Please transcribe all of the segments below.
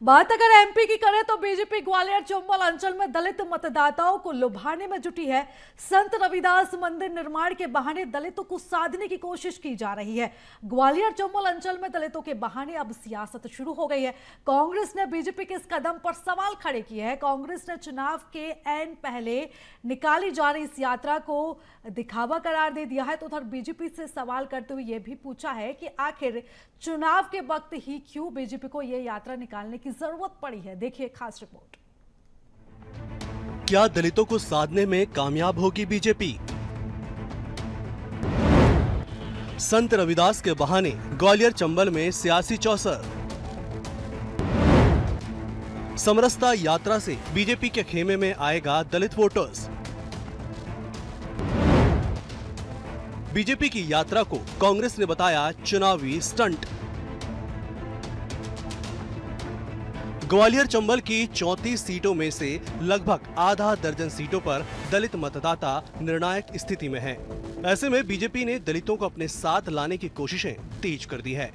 बात अगर एमपी की करें तो बीजेपी ग्वालियर चंबल अंचल में दलित मतदाताओं को लुभाने में जुटी है। संत रविदास मंदिर निर्माण के बहाने दलितों को साधने की कोशिश की जा रही है। ग्वालियर चंबल अंचल में दलितों के बहाने अब सियासत शुरू हो गई है। कांग्रेस ने बीजेपी के इस कदम पर सवाल खड़े किए हैं। कांग्रेस ने चुनाव के ऐन पहले निकाली जा रही इस यात्रा को दिखावा करार दे दिया है, तो उधर बीजेपी से सवाल करते हुए यह भी पूछा है कि आखिर चुनाव के वक्त ही क्यों बीजेपी को यह यात्रा निकालने की जरूरत पड़ी है। देखिए खास रिपोर्ट। क्या दलितों को साधने में कामयाब होगी बीजेपी? संत रविदास के बहाने ग्वालियर चंबल में सियासी चौसर। समरसता यात्रा से बीजेपी के खेमे में आएगा दलित वोटर्स। बीजेपी की यात्रा को कांग्रेस ने बताया चुनावी स्टंट। ग्वालियर चंबल की 34 सीटों में से लगभग आधा दर्जन सीटों पर दलित मतदाता निर्णायक स्थिति में हैं। ऐसे में बीजेपी ने दलितों को अपने साथ लाने की कोशिशें तेज कर दी है।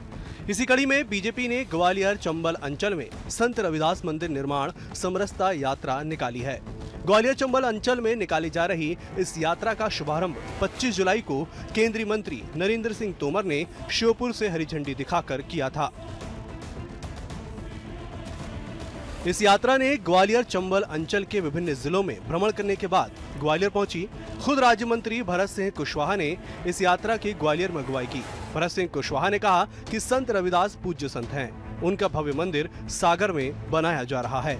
इसी कड़ी में बीजेपी ने ग्वालियर चंबल अंचल में संत रविदास मंदिर निर्माण समरसता यात्रा निकाली है। ग्वालियर चंबल अंचल में निकाली जा रही इस यात्रा का शुभारंभ 25 जुलाई को केंद्रीय मंत्री नरेंद्र सिंह तोमर ने श्योपुर से हरी झंडी दिखाकर किया था। इस यात्रा ने ग्वालियर चंबल अंचल के विभिन्न जिलों में भ्रमण करने के बाद ग्वालियर पहुंची। खुद राज्य मंत्री भरत सिंह कुशवाहा ने इस यात्रा की ग्वालियर में अगुवाई की। भरत सिंह कुशवाहा ने कहा कि संत रविदास पूज्य संत हैं। उनका भव्य मंदिर सागर में बनाया जा रहा है।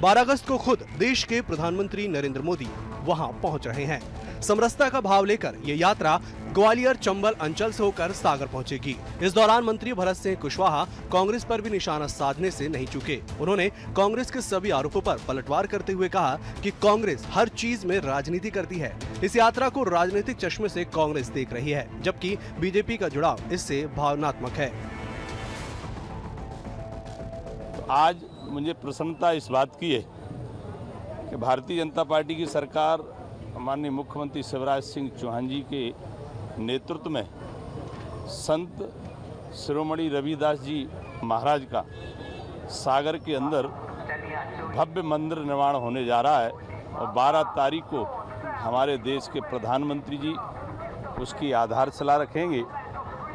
12 अगस्त को खुद देश के प्रधानमंत्री नरेंद्र मोदी वहां पहुंच रहे हैं। समरसता का भाव लेकर ये यात्रा ग्वालियर चंबल अंचल से होकर सागर पहुंचेगी। इस दौरान मंत्री भरत सिंह कुशवाहा कांग्रेस पर भी निशाना साधने से नहीं चूके। उन्होंने कांग्रेस के सभी आरोपों पर पलटवार करते हुए कहा कि कांग्रेस हर चीज में राजनीति करती है। इस यात्रा को राजनीतिक चश्मे से कांग्रेस देख रही है, जबकि बीजेपी का जुड़ाव इससे भावनात्मक है। आज मुझे प्रसन्नता इस बात की है कि भारतीय जनता पार्टी की सरकार माननीय मुख्यमंत्री शिवराज सिंह चौहान जी के नेतृत्व में संत शिरोमणि रविदास जी महाराज का सागर के अंदर भव्य मंदिर निर्माण होने जा रहा है और 12 तारीख को हमारे देश के प्रधानमंत्री जी उसकी आधारशिला रखेंगे।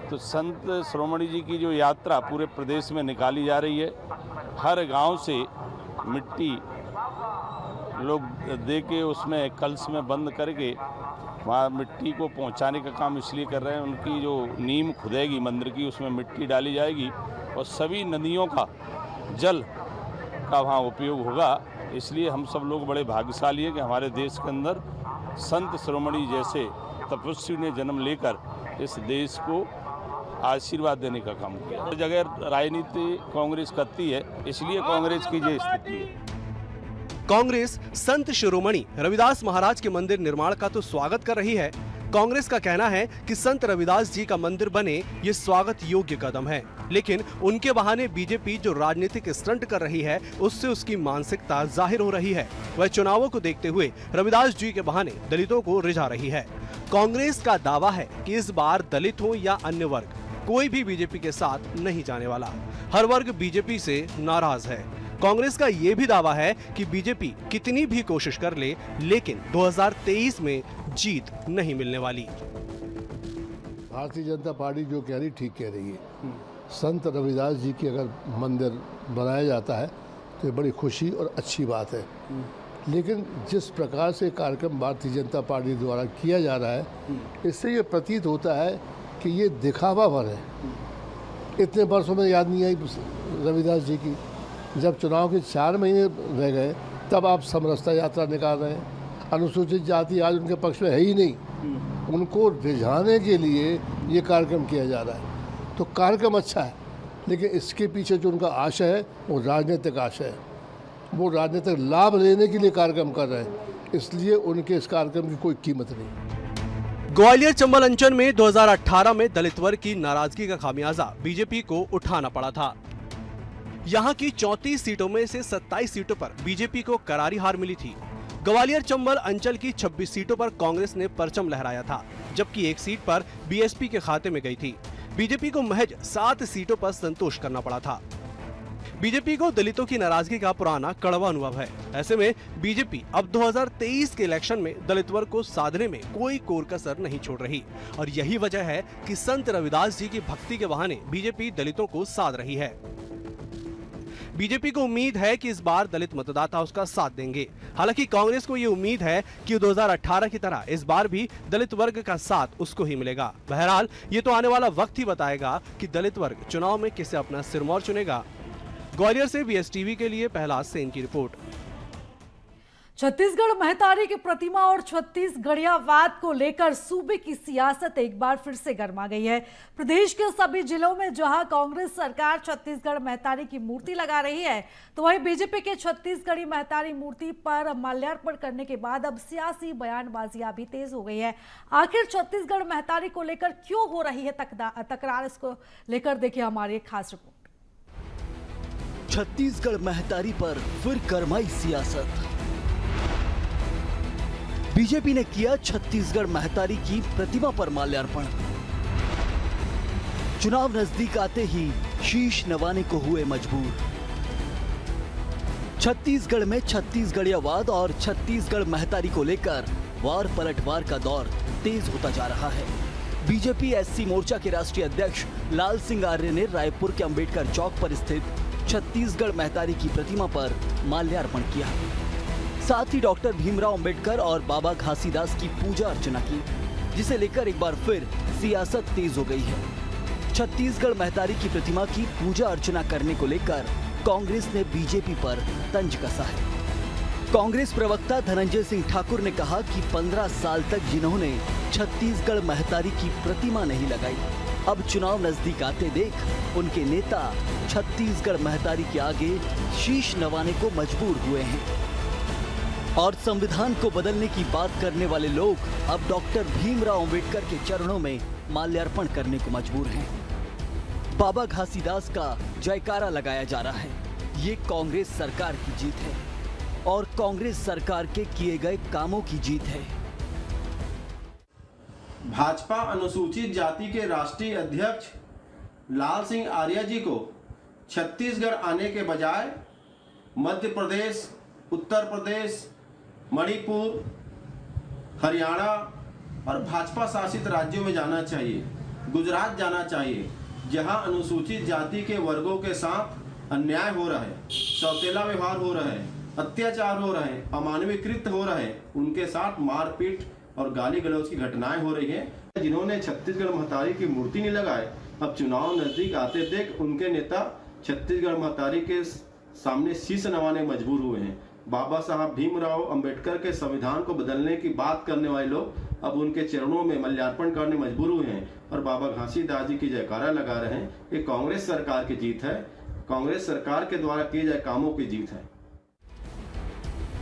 तो संत शिरोमणि जी की जो यात्रा पूरे प्रदेश में निकाली जा रही है, हर गांव से मिट्टी लोग दे के उसमें कलश में बंद करके वहाँ मिट्टी को पहुँचाने का काम इसलिए कर रहे हैं। उनकी जो नींव खुदेगी मंदिर की, उसमें मिट्टी डाली जाएगी और सभी नदियों का जल का वहाँ उपयोग होगा। इसलिए हम सब लोग बड़े भाग्यशाली हैं कि हमारे देश के अंदर संत शिरोमणि जैसे तपस्वी ने जन्म लेकर इस देश को आशीर्वाद देने का काम किया। हर जगह राजनीति कांग्रेस करती है, इसलिए कांग्रेस की ये स्थिति है। कांग्रेस संत शिरोमणि रविदास महाराज के मंदिर निर्माण का तो स्वागत कर रही है। कांग्रेस का कहना है कि संत रविदास जी का मंदिर बने ये स्वागत योग्य कदम है, लेकिन उनके बहाने बीजेपी जो राजनीतिक स्टंट कर रही है उससे उसकी मानसिकता जाहिर हो रही है। वह चुनावों को देखते हुए रविदास जी के बहाने दलितों को रिझा रही है। कांग्रेस का दावा है कि इस बार दलित हो या अन्य वर्ग, कोई भी बीजेपी के साथ नहीं जाने वाला। हर वर्ग बीजेपी से नाराज है। कांग्रेस का ये भी दावा है कि बीजेपी कितनी भी कोशिश कर ले, लेकिन 2023 में जीत नहीं मिलने वाली। भारतीय जनता पार्टी जो कह रही ठीक कह रही है। संत रविदास जी की अगर मंदिर बनाया जाता है तो ये बड़ी खुशी और अच्छी बात है, लेकिन जिस प्रकार से कार्यक्रम भारतीय जनता पार्टी द्वारा किया जा रहा है, इससे ये प्रतीत होता है कि ये दिखावा भर है। इतने वर्षों में याद नहीं आई रविदास जी की। जब चुनाव के 4 महीने रह गए तब आप समरसता यात्रा निकाल रहे हैं। अनुसूचित जाति आज उनके पक्ष में है ही नहीं। उनको रिझाने के लिए ये कार्यक्रम किया जा रहा है। तो कार्यक्रम अच्छा है, लेकिन इसके पीछे जो उनका आशय है वो राजनीतिक आशय है। वो राजनीतिक लाभ लेने के लिए कार्यक्रम कर रहे हैं, इसलिए उनके इस कार्यक्रम की कोई कीमत नहीं। ग्वालियर चंबल अंचल में 2018 में दलित वर्ग की नाराजगी का खामियाजा बीजेपी को उठाना पड़ा था। यहाँ की 34 सीटों में से 27 सीटों पर बीजेपी को करारी हार मिली थी। ग्वालियर चंबल अंचल की 26 सीटों पर कांग्रेस ने परचम लहराया था, जबकि एक सीट पर बीएसपी के खाते में गई थी। बीजेपी को महज 7 सीटों पर संतोष करना पड़ा था। बीजेपी को दलितों की नाराजगी का पुराना कड़वा अनुभव है। ऐसे में बीजेपी अब 2023 के इलेक्शन में दलित वर्ग को साधने में कोई कोर कसर नहीं छोड़ रही और यही वजह है कि संत रविदास जी की भक्ति के बहाने बीजेपी दलितों को साध रही है। बीजेपी को उम्मीद है कि इस बार दलित मतदाता उसका साथ देंगे। हालांकि कांग्रेस को ये उम्मीद है कि 2018 की तरह इस बार भी दलित वर्ग का साथ उसको ही मिलेगा। बहरहाल ये तो आने वाला वक्त ही बताएगा कि दलित वर्ग चुनाव में किसे अपना सिरमौर चुनेगा। ग्वालियर से बीएसटीवी के लिए प्रहलाद सेन की रिपोर्ट। छत्तीसगढ़ महतारी की प्रतिमा और छत्तीसगढ़ियावाद को लेकर सूबे की सियासत एक बार फिर से गर्मा गई है। प्रदेश के सभी जिलों में जहां कांग्रेस सरकार छत्तीसगढ़ महतारी की मूर्ति लगा रही है, तो वहीं बीजेपी के छत्तीसगढ़ी महतारी मूर्ति पर माल्यार्पण करने के बाद अब सियासी बयानबाजियां भी तेज हो गई है। आखिर छत्तीसगढ़ महतारी को लेकर क्यों हो रही है तकरार, इसको लेकर देखिए हमारी एक खास रिपोर्ट। छत्तीसगढ़ महतारी पर फिर गरमाई सियासत। बीजेपी ने किया छत्तीसगढ़ महतारी की प्रतिमा पर माल्यार्पण। चुनाव नजदीक आते ही शीश नवाने को हुए मजबूर। छत्तीसगढ़ में छत्तीसगढ़ियावाद और छत्तीसगढ़ महतारी को लेकर वार पलटवार का दौर तेज होता जा रहा है। बीजेपी एससी मोर्चा के राष्ट्रीय अध्यक्ष लाल सिंह आर्य ने रायपुर के अंबेडकर चौक पर स्थित छत्तीसगढ़ महतारी की प्रतिमा पर माल्यार्पण किया। साथ ही डॉक्टर भीमराव अंबेडकर और बाबा घासीदास की पूजा अर्चना की, जिसे लेकर एक बार फिर सियासत तेज हो गई है। छत्तीसगढ़ महतारी की प्रतिमा की पूजा अर्चना करने को लेकर कांग्रेस ने बीजेपी पर तंज कसा है। कांग्रेस प्रवक्ता धनंजय सिंह ठाकुर ने कहा कि 15 साल तक जिन्होंने छत्तीसगढ़ महतारी की प्रतिमा नहीं लगाई, अब चुनाव नजदीक आते देख उनके नेता छत्तीसगढ़ महतारी के आगे शीश नवाने को मजबूर हुए हैं। और संविधान को बदलने की बात करने वाले लोग अब डॉक्टर भीमराव अंबेडकर के चरणों में माल्यार्पण करने को मजबूर हैं। बाबा घासीदास का जयकारा लगाया जा रहा है। ये कांग्रेस सरकार की जीत है और कांग्रेस सरकार के किए गए कामों की जीत है। भाजपा अनुसूचित जाति के राष्ट्रीय अध्यक्ष लाल सिंह आर्य जी को छत्तीसगढ़ आने के बजाय मध्य प्रदेश, उत्तर प्रदेश, मणिपुर, हरियाणा और भाजपा शासित राज्यों में जाना चाहिए, गुजरात जाना चाहिए, जहां अनुसूचित जाति के वर्गों के साथ अन्याय हो रहा है, सौतेला व्यवहार हो रहा है, अत्याचार हो रहे हैं, अमानवीय कृत्य हो रहे हैं, उनके साथ मारपीट और गाली गलौज की घटनाएं हो रही हैं। जिन्होंने छत्तीसगढ़ महतारी की मूर्ति नहीं लगाए, अब चुनाव नजदीक आते देख उनके नेता छत्तीसगढ़ महतारी के सामने शीश नवाने मजबूर हुए हैं। बाबा साहब भीमराव अंबेडकर के संविधान को बदलने की बात करने वाले लोग अब उनके चरणों में माल्यार्पण करने मजबूर हुए हैं और बाबा घासीदास जी की जयकारा लगा रहे हैं। ये कांग्रेस सरकार की जीत है, कांग्रेस सरकार के द्वारा किए गए कामों की जीत है।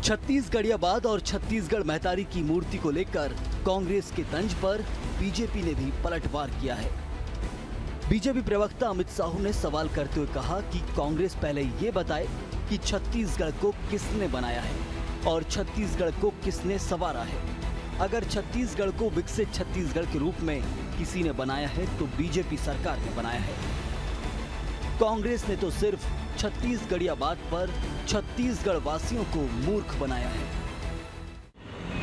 छत्तीसगढ़ियावाद और छत्तीसगढ़ महतारी की मूर्ति को लेकर कांग्रेस के तंज पर बीजेपी ने भी पलटवार किया है। बीजेपी प्रवक्ता अमित साहू ने सवाल करते हुए कहा कि कांग्रेस पहले ये बताए कि छत्तीसगढ़ को किसने बनाया है और छत्तीसगढ़ को किसने संवारा है। अगर छत्तीसगढ़ को विकसित छत्तीसगढ़ के रूप में किसी ने बनाया है तो बीजेपी सरकार ने बनाया है। कांग्रेस ने तो सिर्फ छत्तीसगढ़ियावाद पर छत्तीसगढ़ वासियों को मूर्ख बनाया है।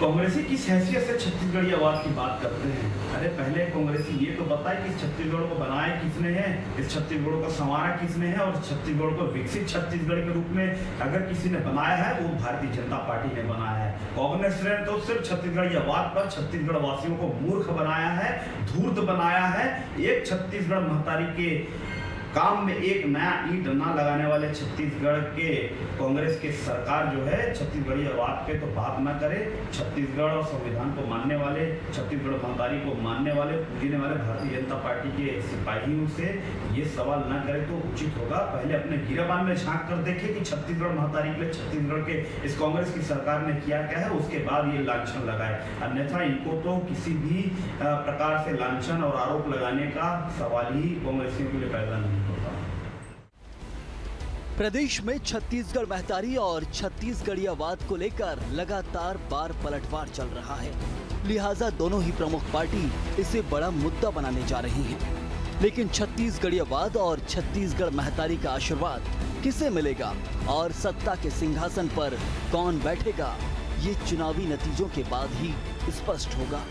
कांग्रेसी किस हैसियत से छत्तीसगढ़ियावाद की बात करते हैं? अरे पहले कांग्रेसी ये तो बताए कि इस छत्तीसगढ़ को बनाया किसने है, इस छत्तीसगढ़ को संवारा किसने है और छत्तीसगढ़ को विकसित छत्तीसगढ़ के रूप में अगर किसी ने बनाया है वो भारतीय जनता पार्टी ने बनाया है। कांग्रेस ने तो सिर्फ छत्तीसगढ़ियावाद पर छत्तीसगढ़ वासियों को मूर्ख बनाया है, धूर्त बनाया है। एक छत्तीसगढ़ महतारी के काम में एक नया ईंट ना लगाने वाले छत्तीसगढ़ के कांग्रेस के सरकार जो है छत्तीसगढ़ियावाद पे तो बात ना करे। छत्तीसगढ़ और संविधान को मानने वाले, छत्तीसगढ़ महतारी को मानने वाले, पूजने वाले भारतीय जनता पार्टी के सिपाहियों से ये सवाल ना करे तो उचित होगा। पहले अपने गिरेबान में झांक कर देखे कि छत्तीसगढ़ महतारी के लिए छत्तीसगढ़ के इस कांग्रेस की सरकार ने किया क्या है, उसके बाद ये लांछन लगाए। अन्यथा इनको तो किसी भी प्रकार से लांछन और आरोप लगाने का सवाल ही कांग्रेसियों के लिए पैदा नहीं। प्रदेश में छत्तीसगढ़ महतारी और छत्तीसगढ़ियावाद को लेकर लगातार बार पलटवार चल रहा है, लिहाजा दोनों ही प्रमुख पार्टी इसे बड़ा मुद्दा बनाने जा रही हैं। लेकिन छत्तीसगढ़ीयवाद और छत्तीसगढ़ महतारी का आशीर्वाद किसे मिलेगा और सत्ता के सिंहासन पर कौन बैठेगा, ये चुनावी नतीजों के बाद ही स्पष्ट होगा।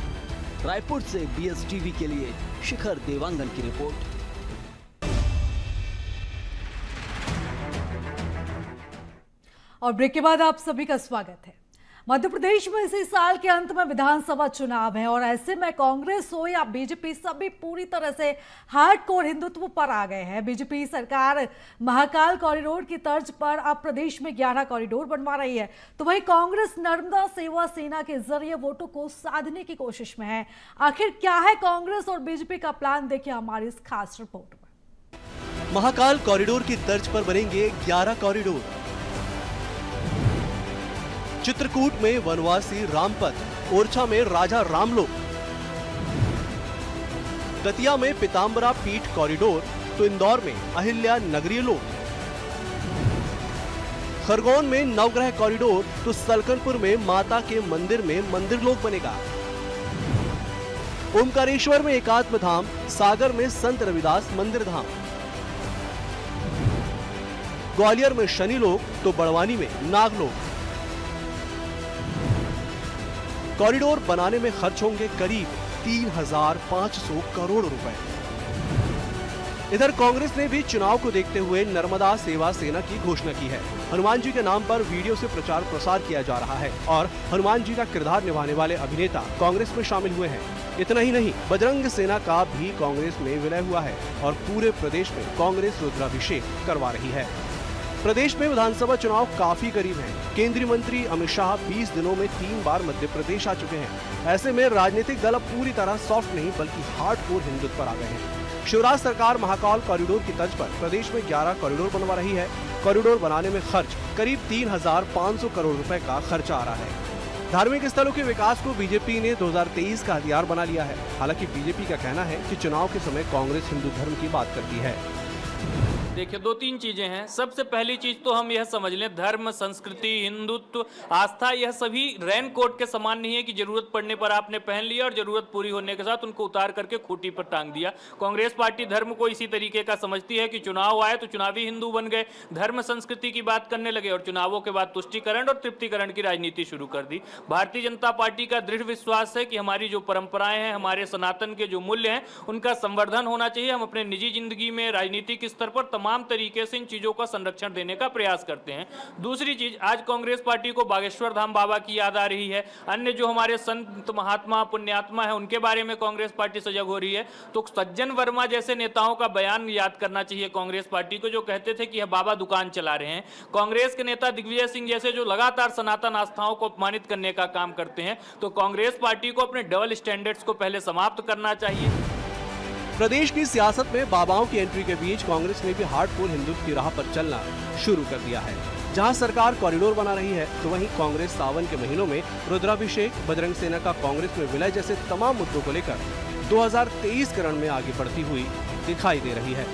रायपुर से BSTV के लिए शिखर देवांगन की रिपोर्ट। और ब्रेक के बाद आप सभी का स्वागत है। मध्य प्रदेश में इसी साल के अंत में विधानसभा चुनाव है और ऐसे में कांग्रेस हो या बीजेपी सभी पूरी तरह से हार्डकोर हिंदुत्व पर आ गए हैं। बीजेपी सरकार महाकाल कॉरिडोर की तर्ज पर अब प्रदेश में 11 कॉरिडोर बनवा रही है, तो वहीं कांग्रेस नर्मदा सेवा सेना के जरिए वोटों को साधने की कोशिश में है। आखिर क्या है कांग्रेस और बीजेपी का प्लान, देखिए हमारी इस खास रिपोर्ट में। महाकाल कॉरिडोर की तर्ज पर बनेंगे 11 कॉरिडोर। चित्रकूट में वनवासी रामपथ, ओरछा में राजा रामलोक, दतिया में पीताम्बरा पीठ कॉरिडोर तो इंदौर में अहिल्या नगरीय लोक, खरगोन में नवग्रह कॉरिडोर तो सलकनपुर में माता के मंदिर में मंदिर लोक बनेगा। ओमकारेश्वर में एकात्म धाम, सागर में संत रविदास मंदिर धाम, ग्वालियर में शनि लोक तो बड़वानी में नागलोक। कॉरिडोर बनाने में खर्च होंगे करीब 3,500 करोड़ रुपए। इधर कांग्रेस ने भी चुनाव को देखते हुए नर्मदा सेवा सेना की घोषणा की है। हनुमान जी के नाम पर वीडियो से प्रचार प्रसार किया जा रहा है और हनुमान जी का किरदार निभाने वाले अभिनेता कांग्रेस में शामिल हुए हैं। इतना ही नहीं, बजरंग सेना का भी कांग्रेस में विलय हुआ है और पूरे प्रदेश में कांग्रेस रुद्राभिषेक करवा रही है। प्रदेश में विधानसभा चुनाव काफी करीब है। केंद्रीय मंत्री अमित शाह 20 दिनों में 3 बार मध्य प्रदेश आ चुके हैं। ऐसे में राजनीतिक दल अब पूरी तरह सॉफ्ट नहीं बल्कि हार्डकोर हिंदुत्व पर आ गए हैं। शिवराज सरकार महाकाल कॉरिडोर की तर्ज पर प्रदेश में 11 कॉरिडोर बनवा रही है। कॉरिडोर बनाने में खर्च करीब 3,500 करोड़ रुपए का खर्चा आ रहा है। धार्मिक स्थलों के विकास को बीजेपी ने 2023 का हथियार बना लिया है। हालांकि बीजेपी का कहना है कि चुनाव के समय कांग्रेस हिंदू धर्म की बात करती है। देखिए, 2-3 चीजें हैं। सबसे पहली चीज तो हम यह समझ लें, धर्म, संस्कृति, हिंदुत्व, आस्था, यह सभी रेन कोट के समान नहीं है कि जरूरत पड़ने पर आपने पहन लिया और जरूरत पूरी होने के साथ उनको उतार करके खूंटी पर टांग दिया। कांग्रेस पार्टी धर्म को इसी तरीके का समझती है कि चुनाव आए तो चुनावी हिंदू बन गए, धर्म संस्कृति की बात करने लगे और चुनावों के बाद तुष्टीकरण और तृप्तिकरण की राजनीति शुरू कर दी। भारतीय जनता पार्टी का दृढ़ विश्वास है कि हमारी जो परंपराएं हैं, हमारे सनातन के जो मूल्य हैं, उनका संवर्धन होना चाहिए। हम अपने निजी जिंदगी में राजनीतिक स्तर पर तमाम तरीके से इन चीजों का संरक्षण देने का प्रयास करते हैं। दूसरी चीज, आज कांग्रेस पार्टी को बागेश्वर धाम बाबा की याद आ रही है, अन्य जो हमारे संत महात्मा पुण्यात्मा है उनके बारे में कांग्रेस पार्टी सजग हो रही है। तो सज्जन वर्मा जैसे नेताओं का बयान याद करना चाहिए कांग्रेस पार्टी को, जो कहते थे कि यह बाबा दुकान चला रहे हैं। कांग्रेस के नेता दिग्विजय सिंह जैसे जो लगातार सनातन आस्थाओं को अपमानित करने का काम करते हैं। तो कांग्रेस पार्टी को अपने डबल स्टैंडर्ड्स को पहले समाप्त करना चाहिए। प्रदेश की सियासत में बाबाओं की एंट्री के बीच कांग्रेस ने भी हार्डकोर हिंदुत्व की राह पर चलना शुरू कर दिया है। जहां सरकार कॉरिडोर बना रही है तो वहीं कांग्रेस सावन के महीनों में रुद्राभिषेक, बजरंग सेना का कांग्रेस में विलय जैसे तमाम मुद्दों को लेकर 2023 के रण में आगे बढ़ती हुई दिखाई दे रही है।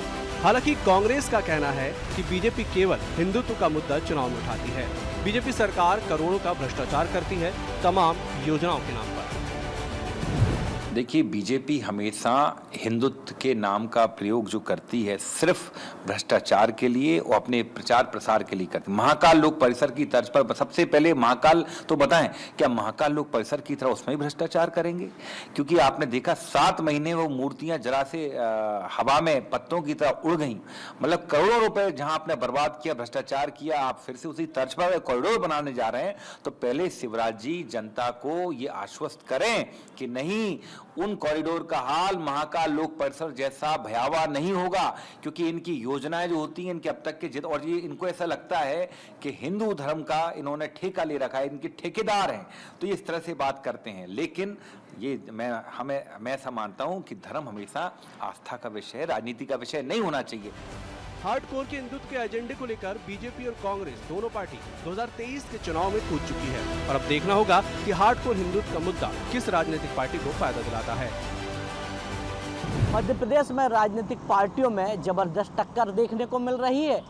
हालांकि कांग्रेस का कहना है कि बीजेपी केवल हिंदुत्व का मुद्दा चुनाव में उठाती है। बीजेपी सरकार करोड़ों का भ्रष्टाचार करती है तमाम योजनाओं के नाम पर। देखिए, बीजेपी हमेशा हिंदुत्व के नाम का प्रयोग जो करती है सिर्फ भ्रष्टाचार के लिए और अपने प्रचार प्रसार के लिए करती है। महाकाल लोक परिसर की तर्ज पर सबसे पहले महाकाल तो बताएं, क्या महाकाल लोक परिसर की तरह उसमें ही भ्रष्टाचार करेंगे? क्योंकि आपने देखा 7 महीने वो मूर्तियां जरा से हवा में पत्तों की तरह उड़ गई। मतलब करोड़ों रुपए जहां आपने बर्बाद किया, भ्रष्टाचार किया, आप फिर से उसी तर्ज पर कॉरिडोर बनाने जा रहे हैं। तो पहले शिवराज जी जनता को ये आश्वस्त करें कि नहीं, उन कॉरिडोर का हाल महाकाल लोक परिसर जैसा भयावह नहीं होगा। क्योंकि इनकी योजनाएं जो होती हैं, इनके अब तक के और ये इनको ऐसा लगता है कि हिंदू धर्म का इन्होंने ठेका ले रखा है, इनके ठेकेदार हैं, तो ये इस तरह से बात करते हैं। लेकिन ये मैं ऐसा मानता हूं कि धर्म हमेशा आस्था का विषय, राजनीति का विषय नहीं होना चाहिए। हार्डकोर के हिंदुत्व के एजेंडे को लेकर बीजेपी और कांग्रेस दोनों पार्टी 2023 के चुनाव में कूद चुकी है और अब देखना होगा कि हार्डकोर हिंदुत्व का मुद्दा किस राजनीतिक पार्टी को फायदा दिलाता है। मध्य प्रदेश में राजनीतिक पार्टियों में जबरदस्त टक्कर देखने को मिल रही है।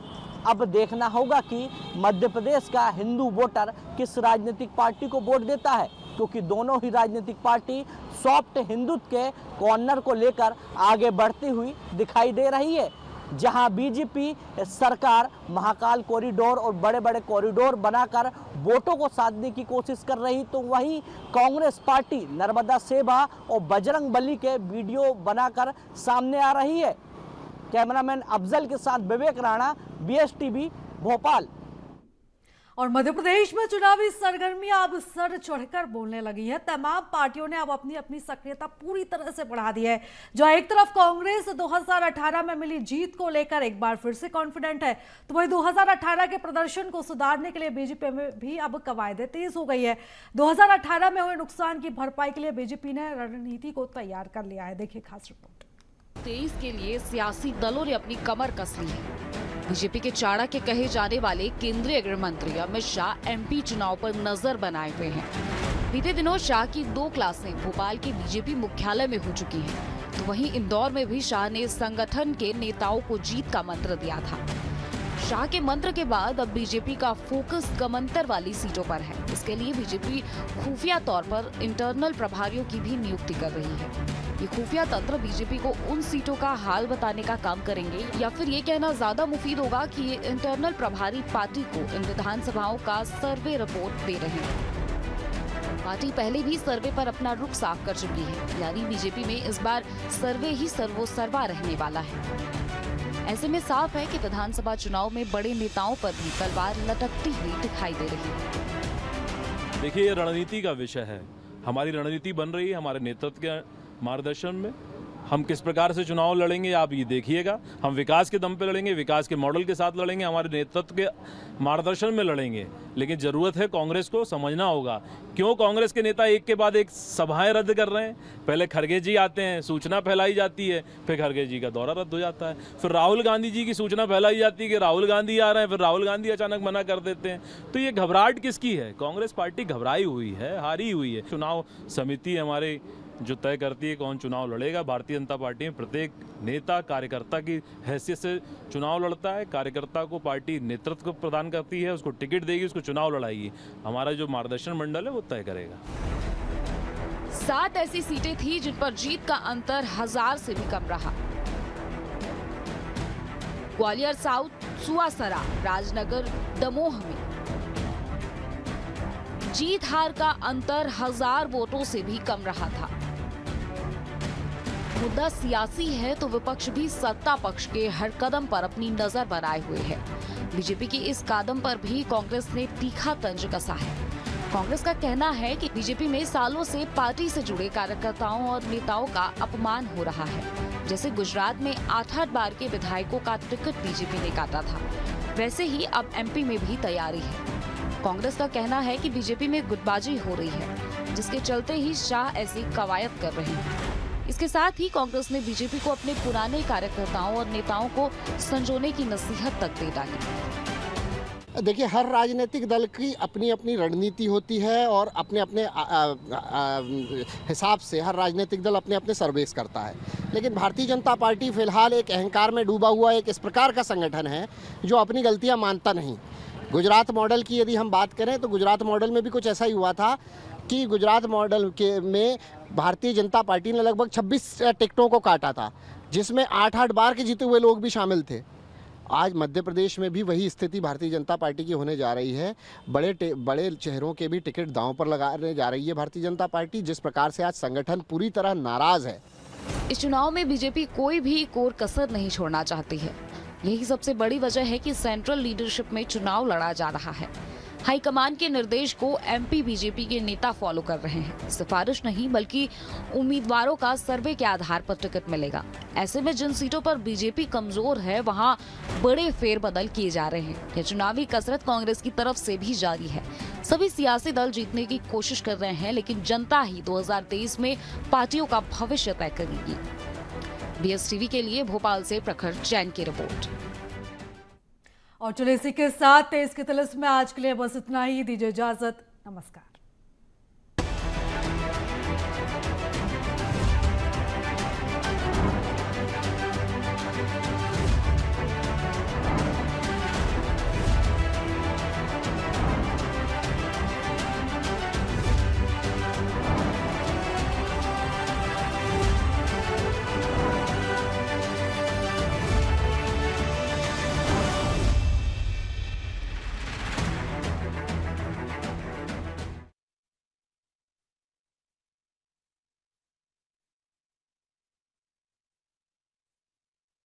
अब देखना होगा कि मध्य प्रदेश का हिंदू वोटर किस राजनीतिक पार्टी को वोट देता है। क्योंकि दोनों ही राजनीतिक पार्टी सॉफ्ट हिंदुत्व के कॉर्नर को लेकर आगे बढ़ती हुई दिखाई दे रही है। जहां बीजेपी सरकार महाकाल कॉरिडोर और बड़े बड़े कॉरिडोर बनाकर वोटों को साधने की कोशिश कर रही, तो वहीं कांग्रेस पार्टी नर्मदा सेवा और बजरंग बली के वीडियो बनाकर सामने आ रही है। कैमरामैन अफजल के साथ विवेक राणा, BSTV, भोपाल। और मध्य प्रदेश में चुनावी सरगर्मियां अब सर चढ़कर बोलने लगी है। तमाम पार्टियों ने अब अपनी अपनी सक्रियता पूरी तरह से बढ़ा दी है। जो एक तरफ कांग्रेस 2018 में मिली जीत को लेकर एक बार फिर से कॉन्फिडेंट है, तो वही 2018 के प्रदर्शन को सुधारने के लिए बीजेपी में भी अब कवायदें तेज हो गई है। 2018 में हुए नुकसान की भरपाई के लिए बीजेपी ने रणनीति को तैयार कर लिया है। देखिए खास रिपोर्ट। 23 के लिए सियासी दलों ने अपनी कमर कस ली है। बीजेपी के चाणक्य कहे जाने वाले केंद्रीय गृह मंत्री अमित शाह MP चुनाव पर नजर बनाए हुए हैं। बीते दिनों शाह की 2 क्लासें भोपाल के बीजेपी मुख्यालय में हो चुकी हैं, तो वहीं इंदौर में भी शाह ने संगठन के नेताओं को जीत का मंत्र दिया था। शाह के मंत्र के बाद अब बीजेपी का फोकस कमंतर वाली सीटों पर है। इसके लिए बीजेपी खुफिया तौर पर इंटरनल प्रभारियों की भी नियुक्ति कर रही है। ये खुफिया तंत्र बीजेपी को उन सीटों का हाल बताने का काम करेंगे, या फिर ये कहना ज्यादा मुफीद होगा कि ये इंटरनल प्रभारी पार्टी को इन विधानसभाओं का सर्वे रिपोर्ट दे रहे हैं। पार्टी पहले भी सर्वे पर अपना रुख साफ कर चुकी है, यानी बीजेपी में इस बार सर्वे ही सर्वोसर्वा रहने वाला है। ऐसे में साफ है कि विधानसभा चुनाव में बड़े नेताओं पर भी तलवार लटकती हुई दिखाई दे रही है। देखिए, ये रणनीति का विषय है। हमारी रणनीति बन रही है हमारे नेतृत्व के मार्गदर्शन में। हम किस प्रकार से चुनाव लड़ेंगे आप ये देखिएगा। हम विकास के दम पे लड़ेंगे, विकास के मॉडल के साथ लड़ेंगे, हमारे नेतृत्व के मार्गदर्शन में लड़ेंगे। लेकिन जरूरत है कांग्रेस को समझना होगा क्यों कांग्रेस के नेता एक के बाद एक सभाएं रद्द कर रहे हैं। पहले खड़गे जी आते हैं, सूचना फैलाई जाती है, फिर खड़गे जी का दौरा रद्द हो जाता है। फिर राहुल गांधी जी की सूचना फैलाई जाती है कि राहुल गांधी आ रहे हैं, फिर राहुल गांधी अचानक मना कर देते हैं। तो ये घबराहट किसकी है? कांग्रेस पार्टी घबराई हुई है, हारी हुई है। चुनाव समिति हमारे जो तय करती है कौन चुनाव लड़ेगा। भारतीय जनता पार्टी में प्रत्येक नेता कार्यकर्ता की हैसियत से चुनाव लड़ता है। कार्यकर्ता को पार्टी नेतृत्व प्रदान करती है, उसको टिकट देगी, उसको चुनाव लड़ाएगी। हमारा जो मार्गदर्शन मंडल है वो तय करेगा। 7 ऐसी सीटें थी जिन पर जीत का अंतर 1000 से भी कम रहा। ग्वालियर साउथ, सुवासरा, राजनगर, दमोह में जीत हार का अंतर 1000 वोटों से भी कम रहा था। मुद्दा सियासी है तो विपक्ष भी सत्ता पक्ष के हर कदम पर अपनी नजर बनाए हुए है। बीजेपी की इस कदम पर भी कांग्रेस ने तीखा तंज कसा है। कांग्रेस का कहना है कि बीजेपी में सालों से पार्टी से जुड़े कार्यकर्ताओं और नेताओं का अपमान हो रहा है। जैसे गुजरात में 8-8 बार के विधायकों का टिकट बीजेपी ने काटा था, वैसे ही अब MP में भी तैयारी है। कांग्रेस का कहना है कि बीजेपी में गुटबाजी हो रही है, जिसके चलते ही शाह ऐसी कवायद कर रहे हैं। इसके साथ ही कांग्रेस ने बीजेपी को अपने पुराने कार्यकर्ताओं और नेताओं को संजोने की नसीहत तक दे डाली। देखिए, हर राजनीतिक दल की अपनी अपनी रणनीति होती है और अपने अपने हिसाब से हर राजनीतिक दल अपने अपने सर्वेस करता है। लेकिन भारतीय जनता पार्टी फिलहाल एक अहंकार में डूबा हुआ एक इस प्रकार का संगठन है जो अपनी गलतियां मानता नहीं। गुजरात मॉडल की यदि हम बात करें तो गुजरात मॉडल में भी कुछ ऐसा ही हुआ था कि गुजरात मॉडल के में भारतीय जनता पार्टी ने लगभग 26 टिकटों को काटा था, जिसमें 8-8 बार के जीते हुए लोग भी शामिल थे। आज मध्य प्रदेश में भी वही स्थिति भारतीय जनता पार्टी की होने जा रही है। बड़े चेहरों के भी टिकट दांव पर लगाने जा रही है भारतीय जनता पार्टी। जिस प्रकार से आज संगठन पूरी तरह नाराज है। इस चुनाव में बीजेपी कोई भी कोर कसर नहीं छोड़ना चाहती है। यही सबसे बड़ी वजह है कि सेंट्रल लीडरशिप में चुनाव लड़ा जा रहा है। हाईकमान के निर्देश को MP बीजेपी के नेता फॉलो कर रहे हैं। सिफारिश नहीं बल्कि उम्मीदवारों का सर्वे के आधार पर टिकट मिलेगा। ऐसे में जिन सीटों पर बीजेपी कमजोर है वहां बड़े फेरबदल किए जा रहे हैं। यह चुनावी कसरत कांग्रेस की तरफ से भी जारी है। सभी सियासी दल जीतने की कोशिश कर रहे हैं, लेकिन जनता ही 2023 में पार्टियों का भविष्य तय करेगी। BSTV के लिए भोपाल से प्रखर जैन की रिपोर्ट। और चलिए इसी के साथ तेज की तिलिस्म में आज के लिए बस इतना ही। दीजिए इजाजत, नमस्कार।